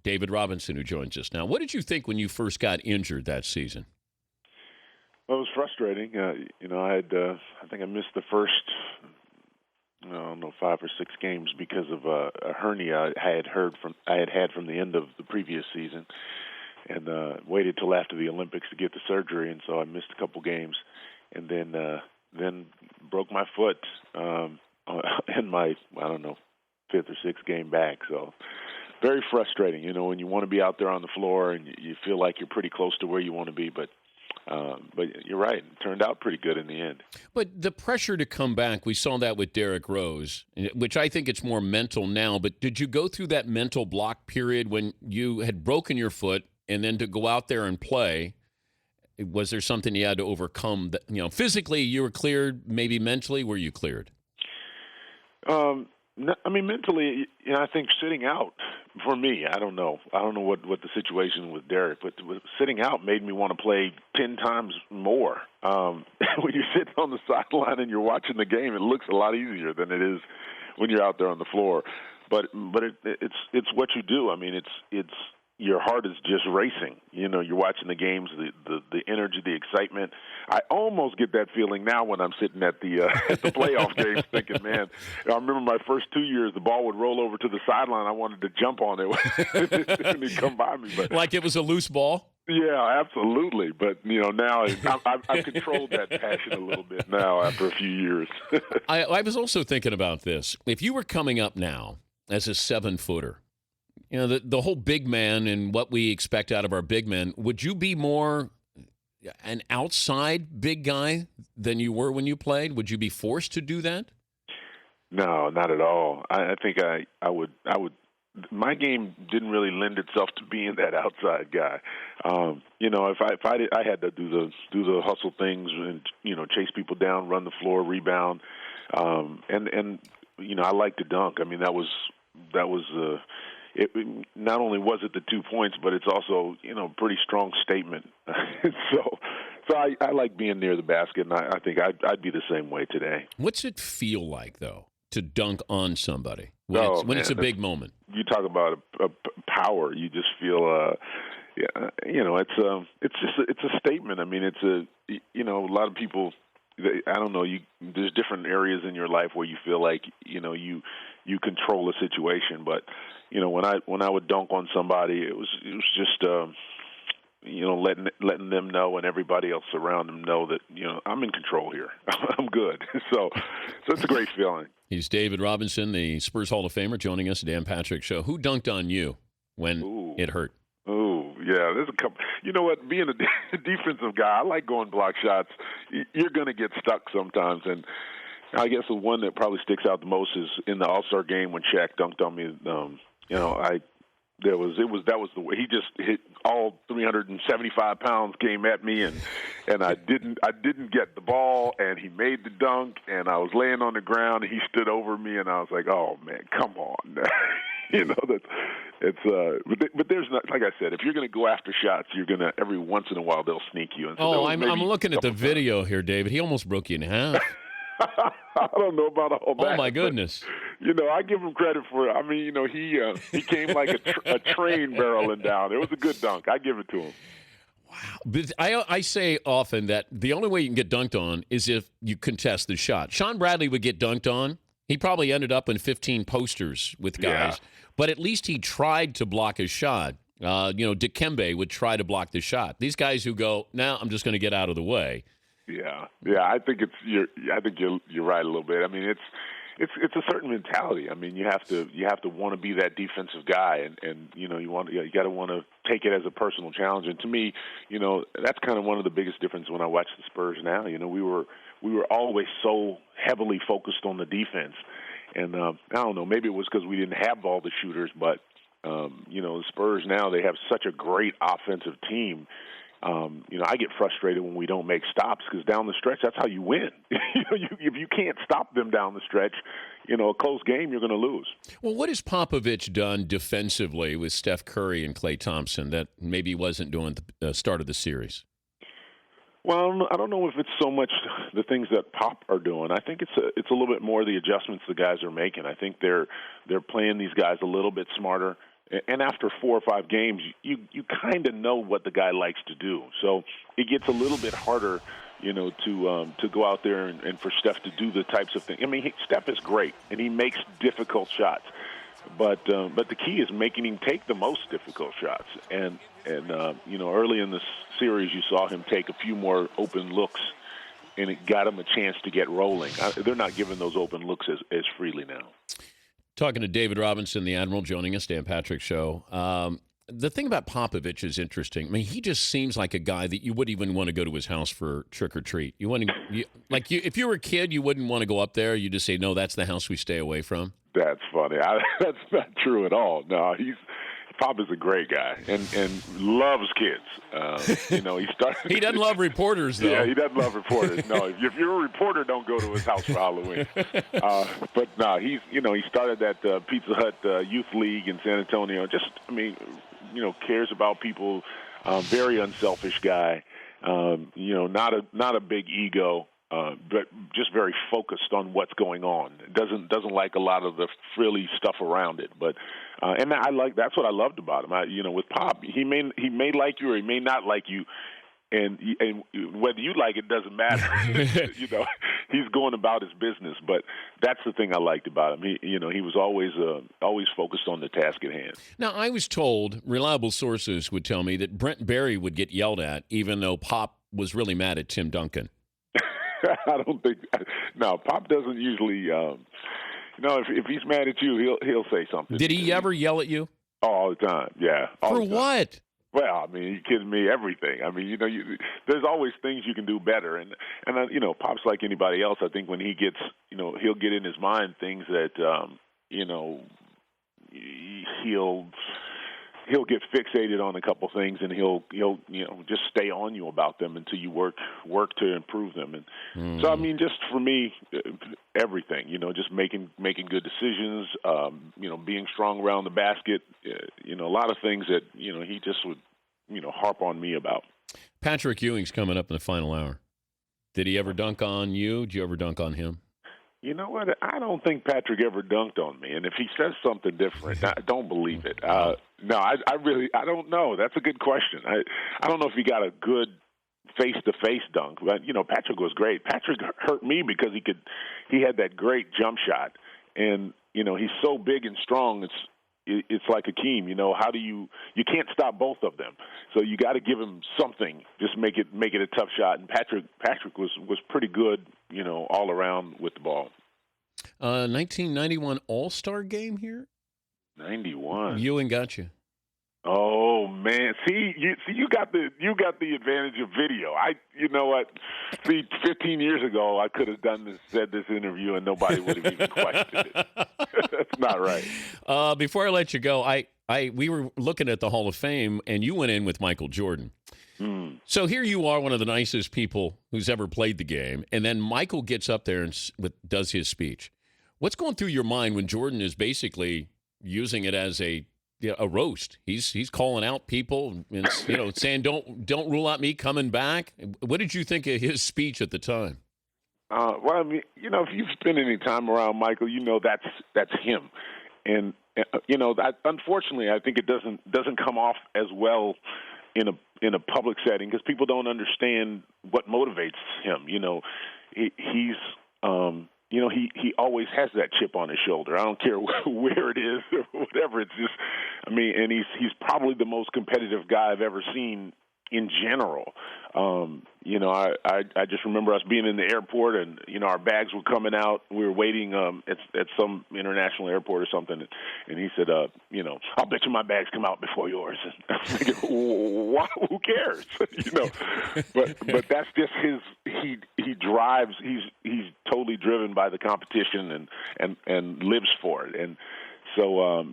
David Robinson, who joins us now. What did you think when you first got injured that season? Well, it was frustrating. I think I missed the first, 5 or 6 games because of a hernia I had had from the end of the previous season, and waited till after the Olympics to get the surgery, and so I missed a couple games, and then broke my foot in my 5th or 6th game back. So very frustrating, when you want to be out there on the floor and you feel like you're pretty close to where you want to be, but you're right. It turned out pretty good in the end. But the pressure to come back, we saw that with Derrick Rose, which I think it's more mental now. But did you go through that mental block period when you had broken your foot and then to go out there and play? Was there something you had to overcome? That, physically you were cleared, maybe mentally, were you cleared? Mentally, I think sitting out for me, I don't know what the situation with Derek, but sitting out made me want to play 10 times more. When you're sitting on the sideline and you're watching the game, it looks a lot easier than it is when you're out there on the floor. But it's what you do. I mean, it's your heart is just racing. You're watching the games, the energy, the excitement. I almost get that feeling now when I'm sitting at the playoff games thinking, man, I remember my first 2 years, the ball would roll over to the sideline. I wanted to jump on it when he'd come by me. But like it was a loose ball? Yeah, absolutely. But, now I've controlled that passion a little bit now after a few years. I was also thinking about this. If you were coming up now as a 7-footer, the whole big man and what we expect out of our big men, would you be more an outside big guy than you were when you played? Would you be forced to do that? No, not at all. I think I would. My game didn't really lend itself to being that outside guy. If I had to do the hustle things and chase people down, run the floor, rebound, and I like to dunk. I mean that was. It not only was it the 2 points, but it's also pretty strong statement. so I like being near the basket, and I think I'd be the same way today. What's it feel like though to dunk on somebody when it's a big moment? You talk about a power. You just feel. It's a statement. I mean, it's a lot of people. I don't know. There's different areas in your life where you feel like you control a situation, but when I would dunk on somebody, it was just letting them know and everybody else around them know that I'm in control here. I'm good. So it's a great feeling. He's David Robinson, the Spurs Hall of Famer, joining us at Dan Patrick Show. Who dunked on you when it hurt? Oh, yeah, there's a couple. You know what? Being a defensive guy, I like going block shots. You're going to get stuck sometimes, and I guess the one that probably sticks out the most is in the All-Star game when Shaq dunked on me. That was the way he just hit. All 375 pounds came at me, and I didn't get the ball, and he made the dunk, and I was laying on the ground, and he stood over me, and I was like, oh man, come on. But there's not, like I said, if you're going to go after shots, you're going to, every once in a while they'll sneak you. And so I'm looking at the video here, David. He almost broke you in half. I don't know about all that. Oh my goodness! But, I give him credit for it. I mean, he came like a train barreling down. It was a good dunk. I give it to him. Wow. But I say often that the only way you can get dunked on is if you contest the shot. Sean Bradley would get dunked on. He probably ended up in 15 posters with guys, but at least he tried to block his shot. Dikembe would try to block the shot. These guys who go, now I'm just going to get out of the way. Yeah. I think you're right a little bit. I mean, it's a certain mentality. I mean, you have to want to be that defensive guy, and you got to want to take it as a personal challenge. And to me, that's kind of one of the biggest differences when I watch the Spurs now. We were always so heavily focused on the defense, and I don't know, maybe it was because we didn't have all the shooters, but the Spurs now, they have such a great offensive team. I get frustrated when we don't make stops because down the stretch, that's how you win. If you can't stop them down the stretch, a close game, you're going to lose. Well, what has Popovich done defensively with Steph Curry and Klay Thompson that maybe he wasn't doing at the start of the series? Well, I don't know if it's so much the things that Pop are doing. I think it's a little bit more the adjustments the guys are making. I think they're playing these guys a little bit smarter. And after 4 or 5 games, you kind of know what the guy likes to do. So it gets a little bit harder, to go out there and for Steph to do the types of things. I mean, Steph is great, and he makes difficult shots. But the key is making him take the most difficult shots. And early in this series, you saw him take a few more open looks, and it got him a chance to get rolling. They're not giving those open looks as freely now. Talking to David Robinson, the Admiral, joining us, Dan Patrick Show. The thing about Popovich is interesting. I mean, he just seems like a guy that you wouldn't even want to go to his house for trick or treat. If you were a kid, you wouldn't want to go up there. You just say, no, that's the house we stay away from. That's funny. That's not true at all. No, Pop is a great guy and loves kids. He started. He doesn't love reporters, though. Yeah, he doesn't love reporters. No, if you're a reporter, don't go to his house for Halloween. But no, he started that Pizza Hut Youth League in San Antonio. Cares about people. Very unselfish guy. Not a big ego. But just very focused on what's going on. Doesn't like a lot of the frilly stuff around it. But and that's what I loved about him. With Pop, he may like you or he may not like you, and whether you like it doesn't matter. He's going about his business. But that's the thing I liked about him. He was always focused on the task at hand. Now, I was told, reliable sources would tell me that Brent Barry would get yelled at, even though Pop was really mad at Tim Duncan. I don't think. No, Pop doesn't usually. If he's mad at you, he'll say something. Did he ever yell at you? All the time. Yeah. For what? Well, I mean, you kidding me? Everything. I mean, there's always things you can do better, and Pop's like anybody else. I think when he gets, he'll get in his mind things that, he'll get fixated on a couple things, and he'll just stay on you about them until you work to improve them. And so, I mean, just for me, everything, just making good decisions, being strong around the basket, a lot of things that he just would harp on me about. Patrick Ewing's coming up in the final hour. Did he ever dunk on you? Did you ever dunk on him? You know what? I don't think Patrick ever dunked on me, and if he says something different, I don't believe it. No, I don't know. That's a good question. I don't know if he got a good face-to-face dunk, but Patrick was great. Patrick hurt me because he had that great jump shot, and he's so big and strong. It's like Hakeem. How do you can't stop both of them, so you got to give him something. Just make it a tough shot. And Patrick was pretty good, all around with the ball. 1991 All-Star game here. 91. Ewing got you. Oh man, you got the advantage of video. You know what? 15 years ago I could have said this interview and nobody would have even questioned it. That's not right. Before I let you go, we were looking at the Hall of Fame and you went in with Michael Jordan. So here you are, one of the nicest people who's ever played the game, and then Michael gets up there and does his speech. What's going through your mind when Jordan is basically using it as a roast? He's calling out people and saying don't rule out me coming back. What did you think of his speech at the time? Well, I mean, if you've spent any time around Michael, that's him, and unfortunately, I think it doesn't come off as well in a public setting because people don't understand what motivates him. He's he always has that chip on his shoulder. I don't care where it is or whatever. It's just, and he's probably the most competitive guy I've ever seen in general. I just remember us being in the airport and, our bags were coming out. We were waiting at some international airport or something. And he said, I'll bet you my bags come out before yours. And I'm thinking, who cares? But that's just he drives. He's totally driven by the competition and lives for it. And so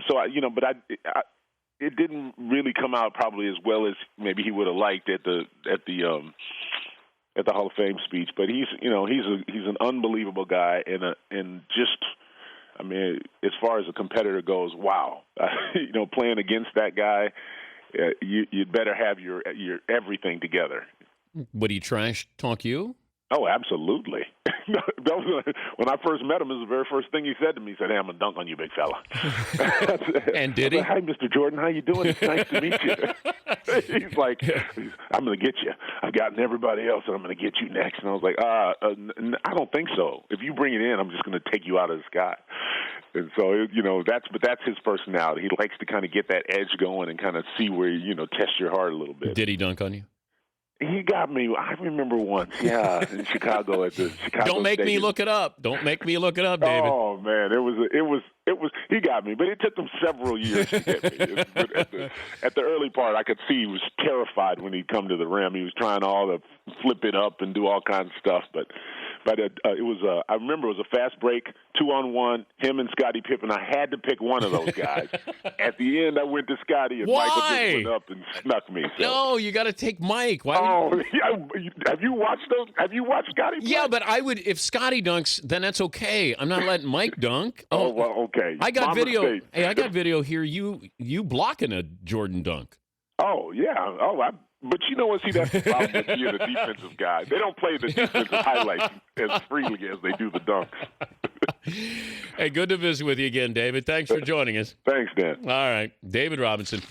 it didn't really come out probably as well as maybe he would have liked at the Hall of Fame speech. But he's an unbelievable guy and as far as a competitor goes, wow, playing against that guy, you'd better have your everything together. Would he trash talk you? Oh, absolutely. that was when I first met him. It was the very first thing he said to me. He said, "Hey, I'm gonna dunk on you, big fella." And did he? Hi, Mr. Jordan. How you doing? It's nice to meet you. He's like, "I'm gonna get you. I've gotten everybody else, and I'm gonna get you next." And I was like, I don't think so. If you bring it in, I'm just gonna take you out of the sky." And so, that's his personality. He likes to kind of get that edge going and kind of see where, test your heart a little bit. Did he dunk on you? He got me. I remember once, in Chicago at the Chicago. Don't make Stadium. me look it up. Don't make me look it up, David. Oh man, it was. He got me, but it took him several years to get me. At the early part, I could see he was terrified when he'd come to the rim. He was trying all to flip it up and do all kinds of stuff, but it was. I remember it was a fast break, 2-on-1, him and Scottie Pippen. I had to pick one of those guys. At the end, I went to Scottie, and Why? Michael just went up and snuck me. So. No, you got to take Mike. Why? Have you watched those? Have you watched Scottie? Yeah, but I would. If Scottie dunks, then that's okay. I'm not letting Mike dunk. Oh well, okay. I got My video. mistake. Hey, I got video here. You blocking a Jordan dunk. Oh yeah. But you know what? See, that's the problem with being a defensive guy. They don't play the defensive highlights as freely as they do the dunks. Hey, good to visit with you again, David. Thanks for joining us. Thanks, Dan. All right, David Robinson.